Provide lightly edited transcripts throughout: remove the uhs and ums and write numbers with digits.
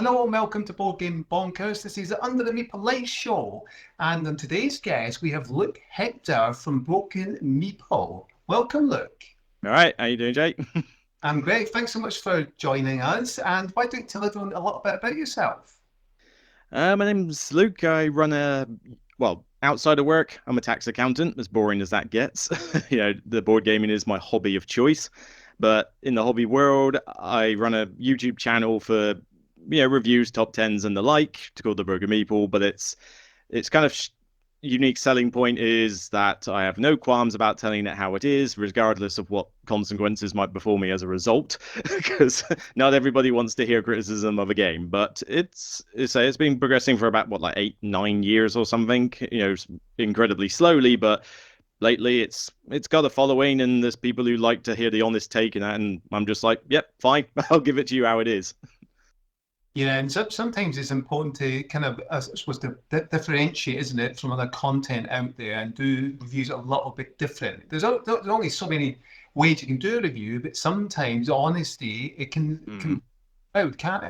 Hello and welcome to Board Game Bonkers. This is the Under the Meeple Light show. And on today's guest, we have Luke Hector from Broken Meeple. Welcome, Luke. All right, how you doing, Jake? I'm great. Thanks so much for joining us. And why don't you tell everyone a little bit about yourself? My name's Luke. I run outside of work, I'm a tax accountant, as boring as that gets. The board gaming is my hobby of choice. But in the hobby world, I run a YouTube channel for, reviews, top tens and the like, to call the Broken Meeple, but it's kind of unique selling point is that I have no qualms about telling it how it is, regardless of what consequences might befall me as a result, because not everybody wants to hear criticism of a game. But it's been progressing for about like 8-9 years or something, incredibly slowly, but lately it's got a following, and there's people who like to hear the honest take in that, and I'm just like, yep, fine, I'll give it to you how it is. Yeah, and sometimes it's important to kind of, I suppose, to differentiate, isn't it, from other content out there and do reviews a little bit different. There's only so many ways you can do a review, but sometimes honesty, it can out, can't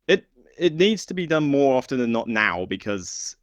it? It needs to be done more often than not now, because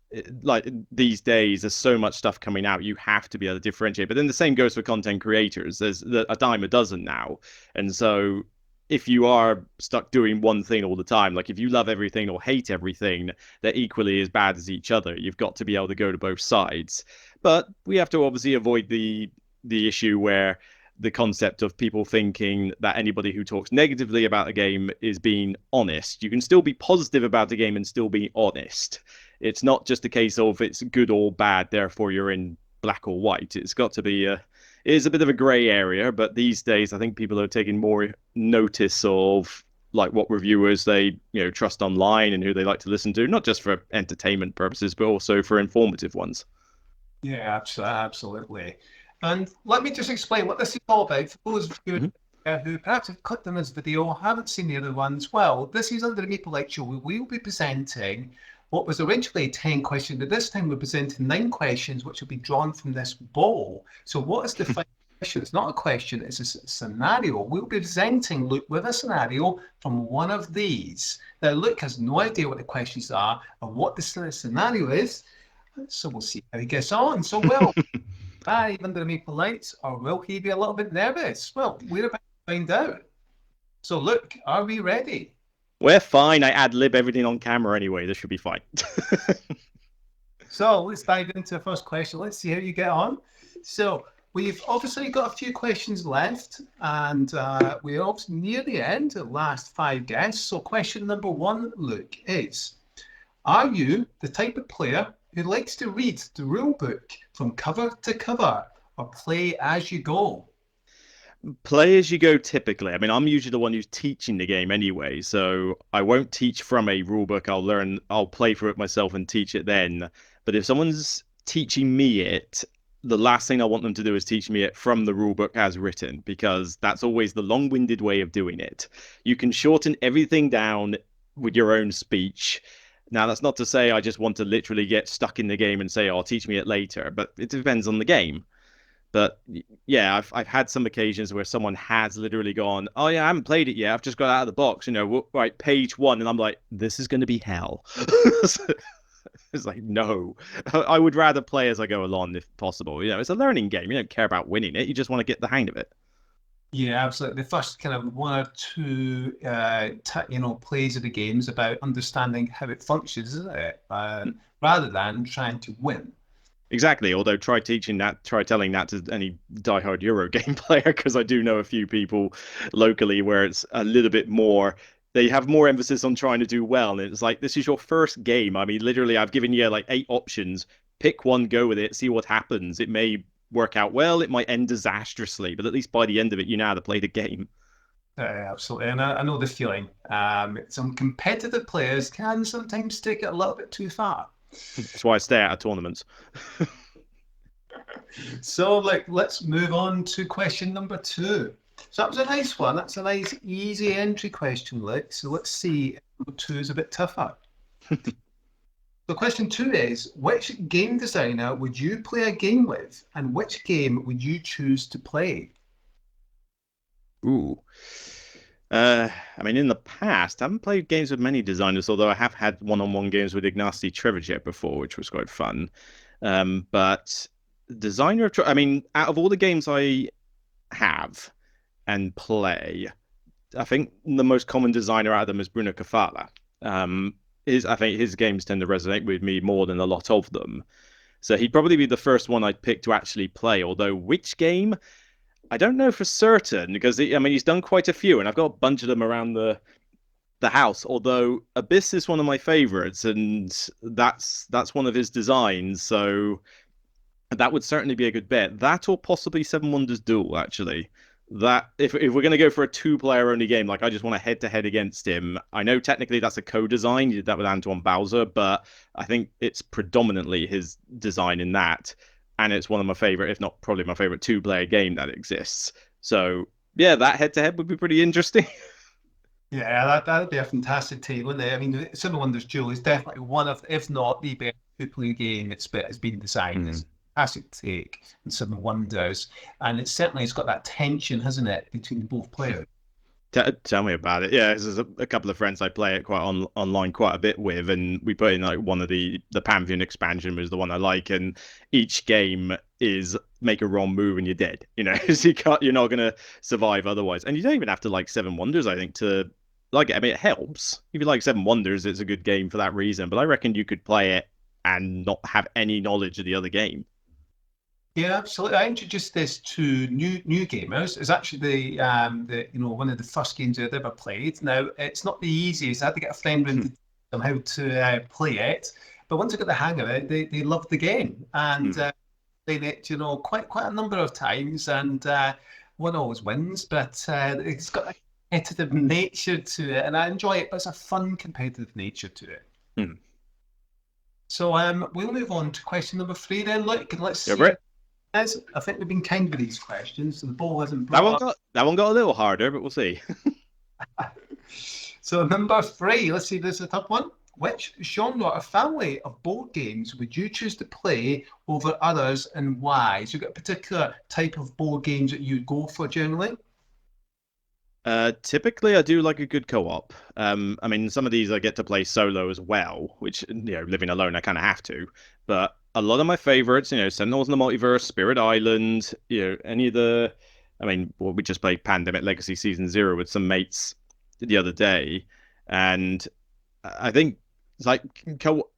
like these days there's so much stuff coming out, you have to be able to differentiate. But then the same goes for content creators. There's a dime a dozen now, and so if you are stuck doing one thing all the time, like if you love everything or hate everything, they're equally as bad as each other. You've got to be able to go to both sides. But we have to obviously avoid the issue where the concept of people thinking that anybody who talks negatively about a game is being honest. You can still be positive about the game and still be honest. It's not just a case of it's good or bad, therefore you're in black or white. It's got to be it is a bit of a grey area, but these days I think people are taking more notice of like what reviewers they trust online and who they like to listen to, not just for entertainment purposes, but also for informative ones. Yeah, absolutely. And let me just explain what this is all about for those of you who perhaps have clicked on this video or haven't seen the other ones. Well, this is Under the Meeple Lecture. We will be presenting what was originally 10 questions, but this time we're presenting 9 questions, which will be drawn from this bowl. So what is the final question? It's not a question, it's a scenario. We'll be presenting Luke with a scenario from one of these. Now, Luke has no idea what the questions are or what the scenario is, so we'll see how he gets on. So, well, Under the Meeple Lights, or will he be a little bit nervous? Well, we're about to find out. So, Luke, are we ready? We're fine. I ad lib everything on camera anyway. This should be fine. So let's dive into the first question. Let's see how you get on. So we've obviously got a few questions left, and we're obviously near the end, the last 5 guests. So question number 1, Luke, is, are you the type of player who likes to read the rule book from cover to cover or play as you go? Play as you go, typically. I mean, I'm usually the one who's teaching the game anyway, so I won't teach from a rule book. I'll play through it myself and teach it then. But if someone's teaching me it, the last thing I want them to do is teach me it from the rule book as written, because that's always the long-winded way of doing it. You can shorten everything down with your own speech. Now, that's not to say I just want to literally get stuck in the game and say, "Oh, teach me it later," but it depends on the game. But yeah, I've had some occasions where someone has literally gone, "Oh yeah, I haven't played it yet. I've just got out of the box, right, page 1," and I'm like, "This is going to be hell." It's like, no, I would rather play as I go along if possible. It's a learning game. You don't care about winning it. You just want to get the hang of it. Yeah, absolutely. The first kind of 1 or 2, plays of the game is about understanding how it functions, isn't it? Rather than trying to win. Exactly. Although try telling that to any diehard Euro game player, because I do know a few people locally where it's a little bit more. They have more emphasis on trying to do well, and it's like, this is your first game. I mean, literally, I've given you like 8 options. Pick one, go with it, see what happens. It may work out well, it might end disastrously, but at least by the end of it, you know how to play the game. Absolutely, and I know the feeling. Some competitive players can sometimes take it a little bit too far. That's why I stay out of tournaments. So, let's move on to question number 2. So that was a nice one. That's a nice, easy entry question, Luke. So let's see if number 2 is a bit tougher. So question 2 is, which game designer would you play a game with, and which game would you choose to play? Ooh. I mean, in the past, I haven't played games with many designers, although I have had one-on-one games with Ignacy Trzewiczek before, which was quite fun. But designer of, I mean, out of all the games I have and play, I think the most common designer out of them is Bruno Cafala. I think his games tend to resonate with me more than a lot of them. So he'd probably be the first one I'd pick to actually play. Although which game, I don't know for certain because I mean he's done quite a few, and I've got a bunch of them around the house. Although Abyss is one of my favorites, and that's one of his designs. So that would certainly be a good bet. That or possibly Seven Wonders Duel, actually. That if we're gonna go for a two-player only game, like I just want to head-to-head against him. I know technically that's a co-design. You did that with Antoine Bowser, but I think it's predominantly his design in that, and it's one of my favorite, if not probably my favorite two-player game that exists. So yeah, that head-to-head would be pretty interesting. Yeah, that'd be a fantastic take, wouldn't it? I mean, Seven Wonders Duel is definitely one of, if not the best two-player game it's been designed. It's Mm. a fantastic take in Seven Wonders, and it's got that tension, hasn't it, between both players. Tell me about it. Yeah, there's a couple of friends I play it quite online quite a bit with, and we put in like one of the Pantheon expansion was the one I like, and each game is make a wrong move and you're dead. You know, so you're not gonna survive otherwise, and you don't even have to like Seven Wonders, I think, to like it. I mean, it helps if you like Seven Wonders. It's a good game for that reason, but I reckon you could play it and not have any knowledge of the other game. Yeah, absolutely. I introduced this to new gamers. It's actually the one of the first games I'd ever played. Now it's not the easiest. I had to get a friend in to teach them how to play it. But once I got the hang of it, they loved the game and played it, quite a number of times. And one always wins, but it's got a competitive nature to it, and I enjoy it. But it's a fun competitive nature to it. Hmm. So we'll move on to question number three then. Let's Yeah, see. Brett. As I think we've been kind with these questions, so the ball hasn't That brought one up. got a little harder, but we'll see. So number three, let's see, this is a tough one. Which genre or family of board games would you choose to play over others and why? So you've got a particular type of board games that you go for generally? Typically, I do like a good co-op. I mean, some of these I get to play solo as well, which, living alone, I kind of have to. But a lot of my favorites, Sentinels in the Multiverse, Spirit Island, any of the, I mean, well, we just played Pandemic Legacy Season Zero with some mates the other day, and I think it's like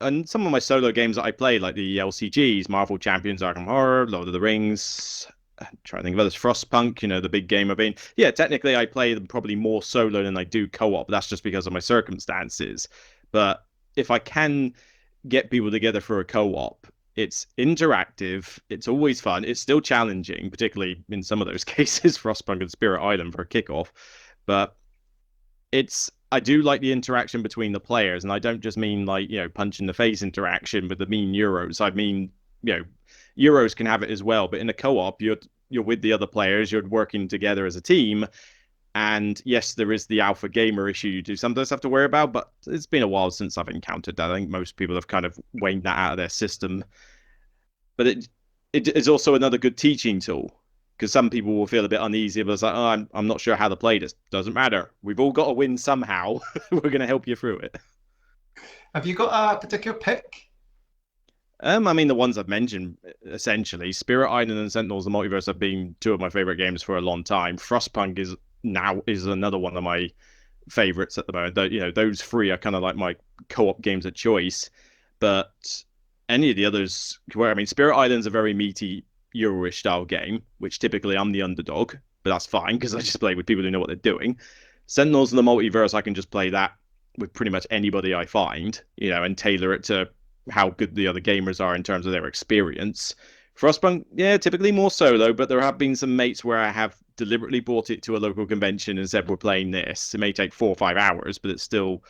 and some of my solo games that I play, like the LCGs, Marvel Champions, Arkham Horror, Lord of the Rings. I'm trying to think of others. Frostpunk, the big game I've been. Yeah, technically I play them probably more solo than I do co-op. That's just because of my circumstances. But if I can get people together for a co-op, it's interactive. It's always fun. It's still challenging, particularly in some of those cases, Frostpunk and Spirit Island for a kickoff. But I do like the interaction between the players, and I don't just mean like punch in the face interaction with the mean euros. I mean euros can have it as well, but in a co-op you're with the other players, you're working together as a team, and yes, there is the alpha gamer issue you do sometimes have to worry about, but it's been a while since I've encountered that. I think most people have kind of waned that out of their system, but it is also another good teaching tool because some people will feel a bit uneasy, but it's like, oh, I'm not sure how to play this. Doesn't matter. We've all got to win somehow. We're going to help you through it. Have you got a particular pick? I mean, the ones I've mentioned, essentially, Spirit Island and Sentinels: The Multiverse have been two of my favorite games for a long time. Frostpunk is another one of my favorites at the moment. Those three are kind of like my co-op games of choice. But any of the others, where I mean, Spirit Island's a very meaty Euro-ish style game, which typically I'm the underdog, but that's fine because I just play with people who know what they're doing. Sentinels and the Multiverse, I can just play that with pretty much anybody I find, and tailor it to how good the other gamers are in terms of their experience. Frostpunk, yeah, typically more solo, but there have been some mates where I have deliberately brought it to a local convention and said, we're playing this. It may take 4 or 5 hours, but it's still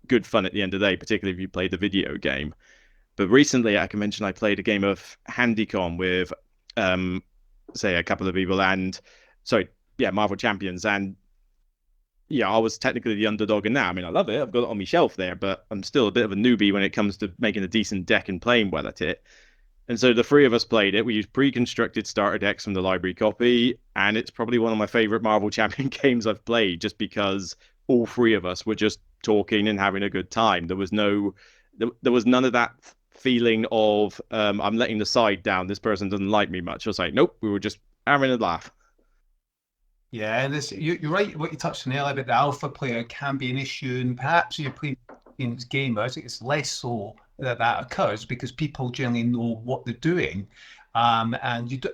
good fun at the end of the day, particularly if you play the video game. But recently at a convention, I played a game of Handycon with, say, a couple of people and, sorry, yeah, Marvel Champions. And yeah, I was technically the underdog in that. I mean, I love it. I've got it on my shelf there, but I'm still a bit of a newbie when it comes to making a decent deck and playing well at it. And so the three of us played it. We used pre-constructed starter decks from the library copy, and it's probably one of my favorite Marvel Champion games I've played, just because all three of us were just talking and having a good time. There was none of that feeling of I'm letting the side down. This person doesn't like me much. I was like, nope, we were just having a laugh. Yeah, and you're right. What you touched on earlier about the alpha player can be an issue, and perhaps you're playing against gamers. I think it's less so that occurs because people generally know what they're doing, and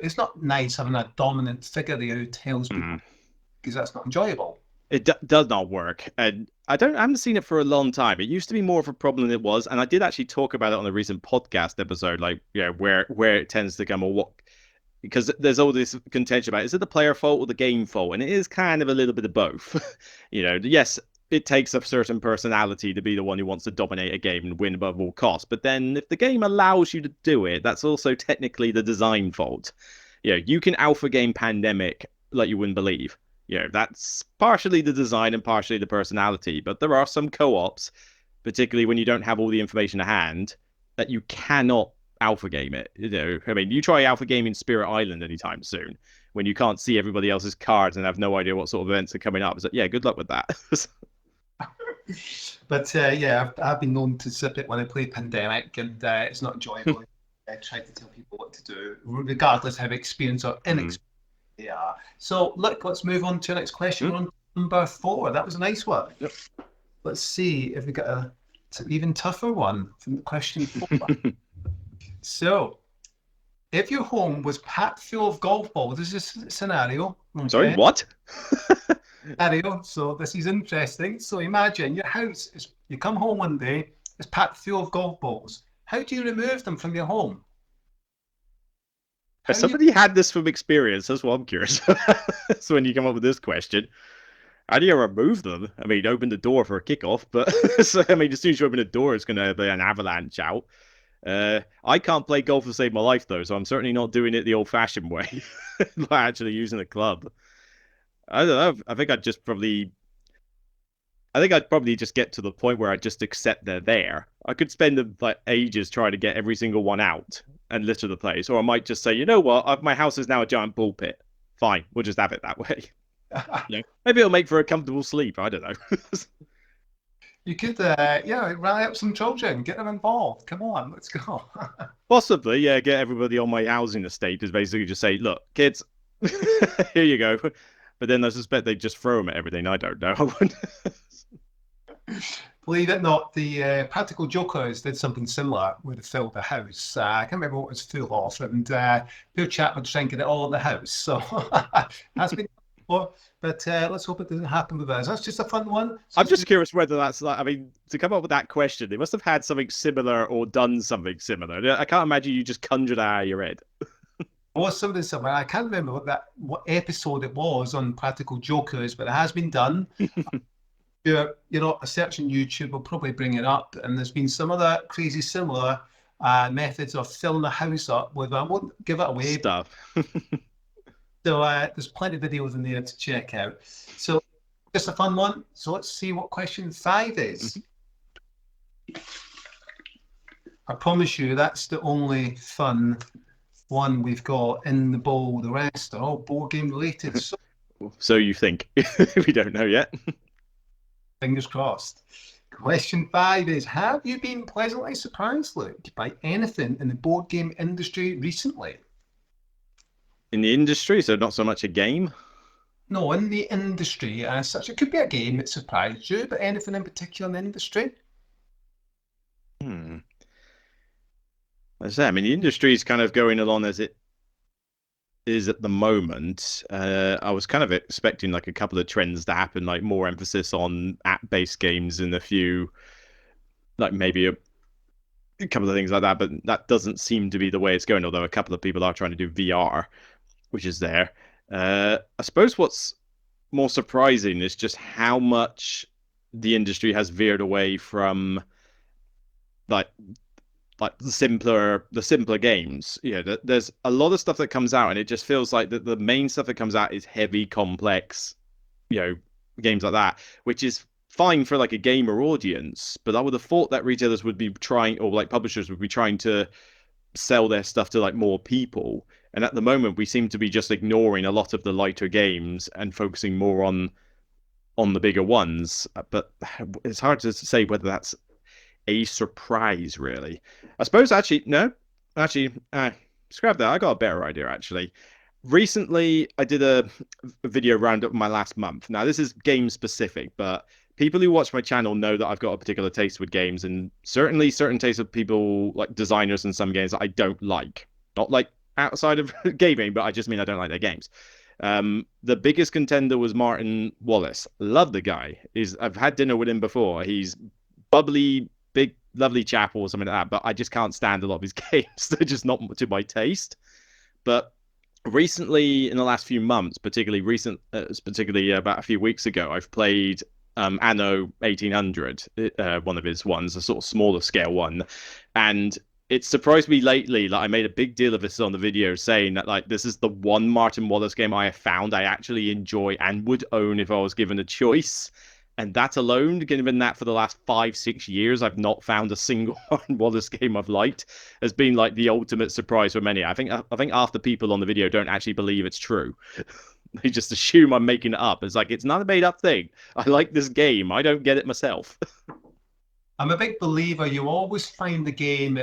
it's not nice having a dominant figure there who tells people Mm. because that's not enjoyable. It does not work, and I haven't seen it for a long time. It used to be more of a problem than it was, and I did actually talk about it on a recent podcast episode, like where it tends to come or what, because there's all this contention about is it the player fault or the game fault, and it is kind of a little bit of both. Yes, it takes a certain personality to be the one who wants to dominate a game and win above all costs, but then if the game allows you to do it, that's also technically the design fault. You can alpha game Pandemic like you wouldn't believe. That's partially the design and partially the personality, but there are some co-ops, particularly when you don't have all the information to hand, that you cannot alpha game it. I mean, you try alpha gaming Spirit Island anytime soon when you can't see everybody else's cards and have no idea what sort of events are coming up. It's like, yeah, good luck with that. But yeah, I've been known to sip it when I play Pandemic, and it's not enjoyable. I try to tell people what to do, regardless how experienced or inexperienced they are. So, look, let's move on to the next question. We're on number 4. That was a nice one. Yep. Let's see if we got an even tougher one from question 4. So, if your home was packed full of golf balls, this is a scenario. Okay? Sorry, what? Scenario. So this is interesting. So imagine your house is, you come home one day, it's packed full of golf balls. How do you remove them from your home? Has somebody had this from experience? That's what I'm curious. So when you come up with this question, how do you remove them? I mean, open the door for a kickoff, but so, I mean, as soon as you open the door, it's going to be an avalanche out. I can't play golf to save my life, though, so I'm certainly not doing it the old-fashioned way, like actually using a club. I don't know. I think I'd probably just get to the point where I just accept they're there. I could spend like ages trying to get every single one out and litter the place, or I might just say, you know what, my house is now a giant ball pit. Fine, we'll just have it that way. Maybe it'll make for a comfortable sleep. I don't know. You could, rally up some children, get them involved. Come on, let's go. Possibly, yeah. Get everybody on my housing estate is basically just say, look, kids, here you go. But then I suspect they just throw them at everything. I don't know. Believe it or not, the Practical Jokers did something similar with the fill the house. I can't remember what it was full of, and poor chap was trying to get it all in the house. So that's been before, but let's hope it doesn't happen with us. That's just a fun one. So I'm just curious whether that's like, I mean, to come up with that question, they must have had something similar or done something similar. I can't imagine you just conjured it out of your head. was something similar. I can't remember what episode it was on Practical Jokers, but it has been done. A search on YouTube will probably bring it up, and there's been some other crazy similar methods of filling the house up with. I won't give it away. Stuff. So there's plenty of videos in there to check out. So just a fun one. So let's see what question 5 is. I promise you that's the only fun one we've got in the bowl. The rest are all board game related. So you think? We don't know yet. Fingers crossed. Question 5 is, have you been pleasantly surprised, Luke, by anything in the board game industry recently? In the industry, so not so much a game? No, in the industry as such. It could be a game that surprised you, but anything in particular in the industry? As I say, I mean, the industry is kind of going along as it is at the moment. I was kind of expecting like a couple of trends to happen, like more emphasis on app-based games and a few, like maybe a couple of things like that, but that doesn't seem to be the way it's going, although a couple of people are trying to do VR, which is there. I suppose what's more surprising is just how much the industry has veered away from like the simpler games. There's a lot of stuff that comes out, and it just feels like the main stuff that comes out is heavy, complex, games like that, which is fine for like a gamer audience. But I would have thought that retailers would be trying, or like publishers would be trying to sell their stuff to like more people. And at the moment, we seem to be just ignoring a lot of the lighter games and focusing more on the bigger ones. But it's hard to say whether that's a surprise, really. I suppose actually, no, actually, scrap that. I got a better idea actually. Recently, I did a video roundup of my last month. Now, this is game specific, but people who watch my channel know that I've got a particular taste with games, and certainly certain tastes of people, like designers in some games, that I don't like. Not like outside of gaming, but I just mean I don't like their games. The biggest contender was Martin Wallace. Love the guy. I've had dinner with him before. He's bubbly, big, lovely chap or something like that, but I just can't stand a lot of his games. They're just not to my taste. But recently, in the last few months, particularly about a few weeks ago, I've played Anno 1800, one of his ones, a sort of smaller scale one, and it surprised me lately. Like I made a big deal of this on the video, saying that like this is the one Martin Wallace game I have found I actually enjoy and would own if I was given a choice. And that alone, given that for the last 5-6 years, I've not found a single Martin Wallace game I've liked, has been like the ultimate surprise for many. I think half the people on the video don't actually believe it's true. They just assume I'm making it up. It's like, it's not a made up thing. I like this game. I don't get it myself. I'm a big believer you always find the game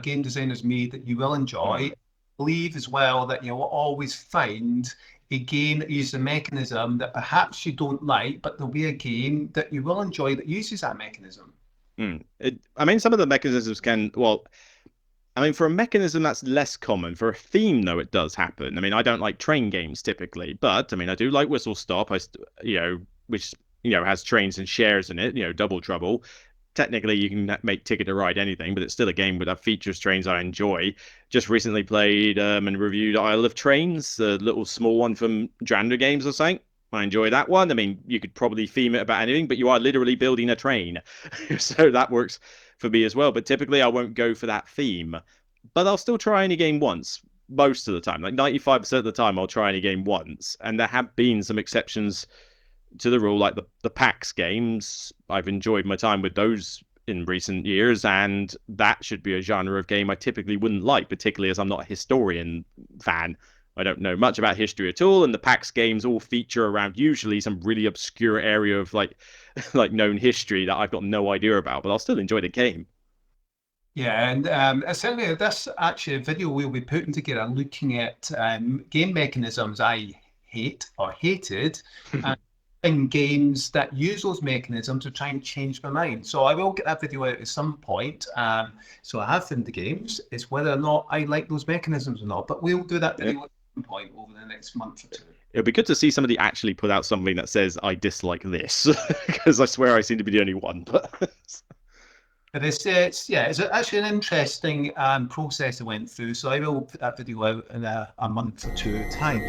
game designers made that you will enjoy. Believe as well that you'll always find a game that uses a mechanism that perhaps you don't like, but there'll be a game that you will enjoy that uses that mechanism. I mean, some of the mechanisms can, well, I mean, for a mechanism that's less common. For a theme, though, it does happen. I mean, I don't like train games typically, but I mean, I do like Whistle Stop. Which has trains and shares in it. Double Trouble. Technically, you can make Ticket to Ride anything, but it's still a game that features trains I enjoy. Just recently played and reviewed Isle of Trains, the little small one from Drander Games or something. I enjoy that one. I mean, you could probably theme it about anything, but you are literally building a train. So that works for me as well. But typically, I won't go for that theme. But I'll still try any game once, most of the time. Like 95% of the time, I'll try any game once. And there have been some exceptions to the rule, like the PAX games. I've enjoyed my time with those in recent years, and that should be a genre of game I typically wouldn't like, particularly as I'm not a historian fan. I don't know much about history at all, and the PAX games all feature around usually some really obscure area of like known history that I've got no idea about, but I'll still enjoy the game. Yeah, and essentially this actually video we'll be putting together looking at game mechanisms I hate or hated, in games that use those mechanisms to try and change my mind. So I will get that video out at some point. So I have found the games. It's whether or not I like those mechanisms or not. But we'll do that video at some point over the next month or two. It'll be good to see somebody actually put out something that says, I dislike this, because I swear I seem to be the only one. But it's actually an interesting process I went through. So I will put that video out in a month or two time.